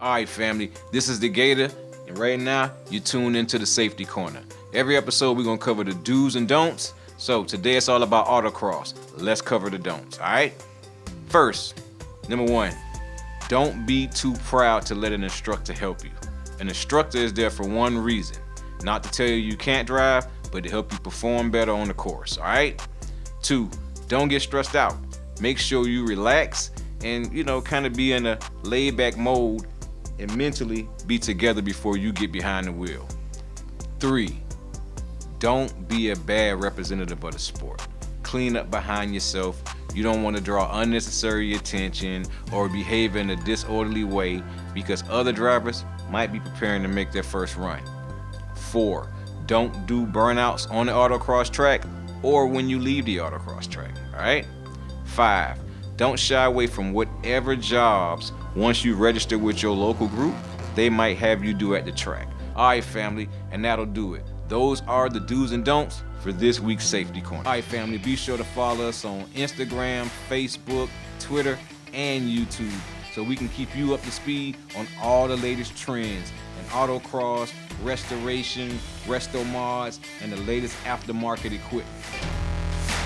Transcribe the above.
All right, family, this is the Gator, and right now you tune into the Safety Corner. Every episode we're gonna cover the do's and don'ts. So today it's all about autocross. Let's cover the don'ts. All right. First, number one, don't be too proud to let an instructor help you. An instructor is there for one reason, not to tell you you can't drive, but to help you perform better on the course. All right. Two, don't get stressed out. Make sure you relax and kind of be in a laid-back mode and mentally be together before you get behind the wheel. Three, don't be a bad representative of the sport. Clean up behind yourself. You don't want to draw unnecessary attention or behave in a disorderly way because other drivers might be preparing to make their first run. Four, don't do burnouts on the autocross track or when you leave the autocross track, all right? Five, don't shy away from whatever jobs once you register with your local group, they might have you do at the track. All right, family, and that'll do it. Those are the do's and don'ts for this week's Safety Corner. All right, family, be sure to follow us on Instagram, Facebook, Twitter, and YouTube so we can keep you up to speed on all the latest trends in autocross, restoration, resto mods, and the latest aftermarket equipment.